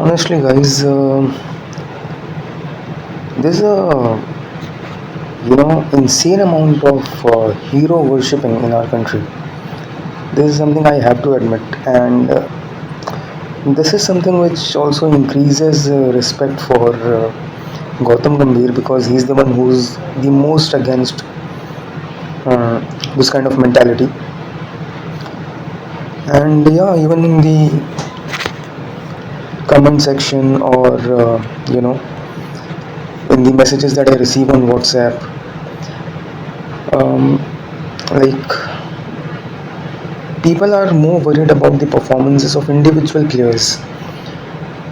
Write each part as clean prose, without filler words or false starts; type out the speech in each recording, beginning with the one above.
Honestly, guys, there's a insane amount of hero worshipping in our country. This is something I have to admit, and this is something which also increases respect for Gautam Gambhir because he's the one who's the most against uh, this kind of mentality. And yeah, even in the comment section or in the messages that I receive on WhatsApp, um, like people are more worried about the performances of individual players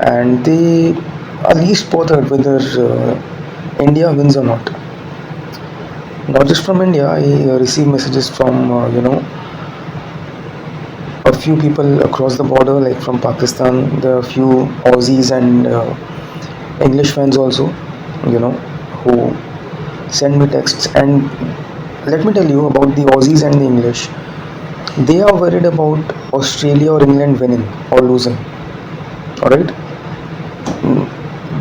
and they are least bothered whether India wins or not. Not just from India, I receive messages from a few people across the border, like from Pakistan. There are a few Aussies and English fans also, you know, who send me texts. And let me tell you about the Aussies and the English. They are worried about Australia or England winning or losing. All right.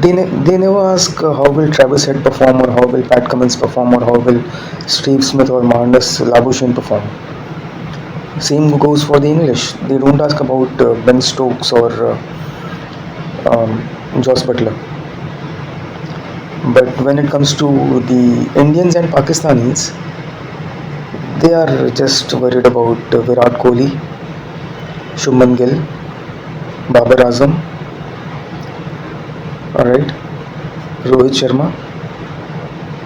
They never ask how will Travis Head perform or how will Pat Cummins perform or how will Steve Smith or Magnus Labuschagne perform. Same goes for the English. They don't ask about Ben Stokes or Joss Butler. But when it comes to the Indians and Pakistanis, they are just worried about Virat Kohli, Shubman Gill, Babar Azam, alright, Rohit Sharma,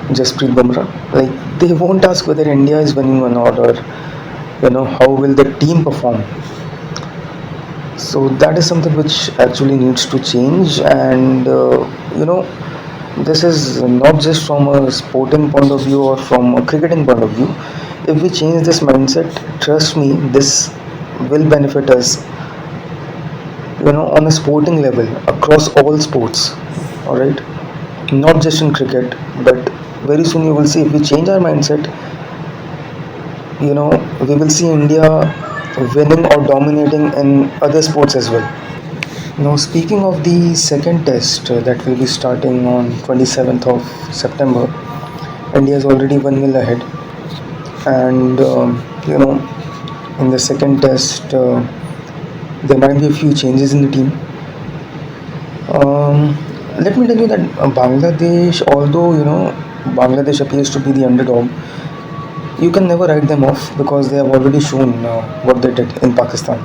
Jasprit Bumrah. Like they won't ask whether India is winning or not, or how will the team perform. So that is something which actually needs to change, and this is not just from a sporting point of view or from a cricketing point of view. If we change this mindset, trust me, this will benefit us, on a sporting level across all sports. All right, not just in cricket, but very soon you will see if we change our mindset, we will see India winning or dominating in other sports as well. Now, speaking of the second test that will be starting on 27th of September, India is already 1-0 ahead, and in the second test, there might be a few changes in the team. Um, Let me tell you that Bangladesh, although Bangladesh appears to be the underdog, you can never write them off because they have already shown what they did in Pakistan.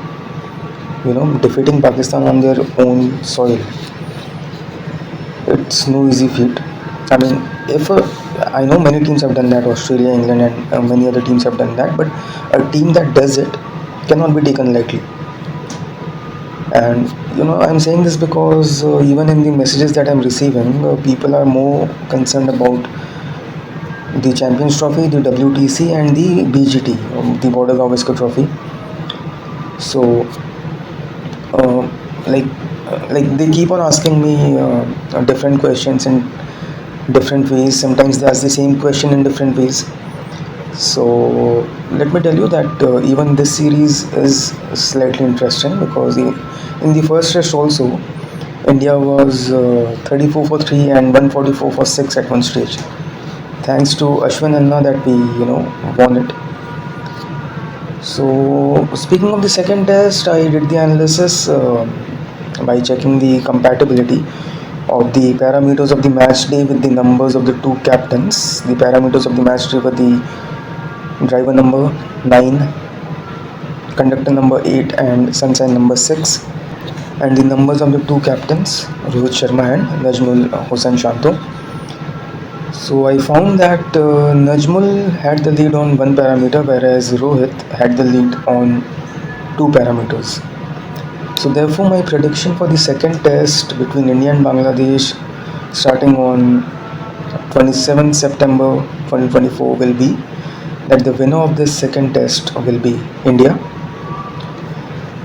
Defeating Pakistan on their own soil, it's no easy feat. I mean, if I know many teams have done that, Australia, England, and many other teams have done that, but a team that does it cannot be taken lightly. And I'm saying this because even in the messages that I'm receiving, people are more concerned about the Champions Trophy, the WTC, and the BGT, the Border Gavaskar Trophy. So, uh, like, like they keep on asking me different questions in different ways. Sometimes they ask the same question in different ways. So let me tell you that even this series is slightly interesting because in the first test also, India was 34 for 3 and 144 for 6 at one stage. Thanks to Ashwin Anna that we won it. So speaking of the second test, I did the analysis by checking the compatibility of the parameters of the match day with the numbers of the two captains. The parameters of the match day were the driver number 9, conductor number 8, and sunshine number 6, and the numbers of the two captains, Rohit Sharma and Najmul Hossain Shanto. So I found that Najmul had the lead on one parameter, whereas Rohit had the lead on two parameters. So therefore, my prediction for the second test between India and Bangladesh, starting on 27th September 2024, will be that the winner of this second test will be India.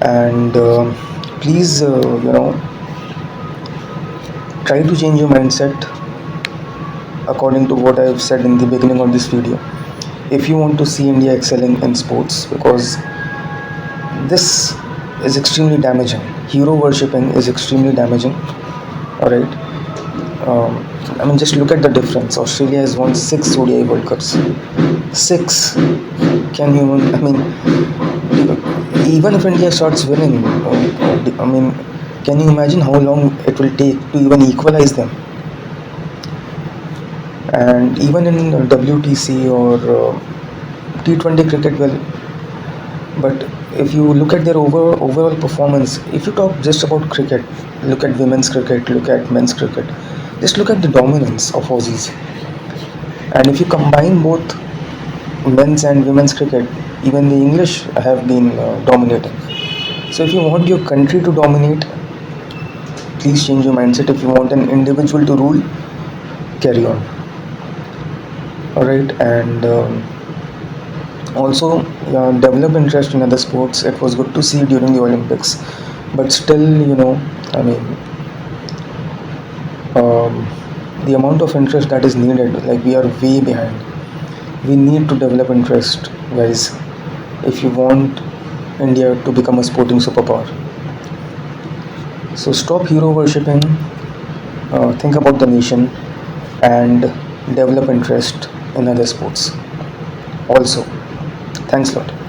And please, try to change your mindset according to what I have said in the beginning of this video. If you want to see India excelling in sports, because this is extremely damaging hero worshipping is extremely damaging. All right. I mean, just look at the difference. Australia has won 6 ODI World Cups. Six. Can you? I mean, even if India starts winning, I mean, can you imagine how long it will take to even equalize them? And even in WTC or T20 cricket, well, but if you look at their overall performance, if you talk just about cricket, look at women's cricket, look at men's cricket, just look at the dominance of Aussies. And if you combine both men's and women's cricket, even the English have been dominating. So if you want your country to dominate, please change your mindset. If you want an individual to rule, carry on. All right, and also develop interest in other sports. It was good to see during the Olympics, but still, I mean, the amount of interest that is needed, like we are way behind. We need to develop interest, guys, if you want India to become a sporting superpower. So stop hero worshipping, think about the nation, and develop interest in other sports also. Thanks a lot.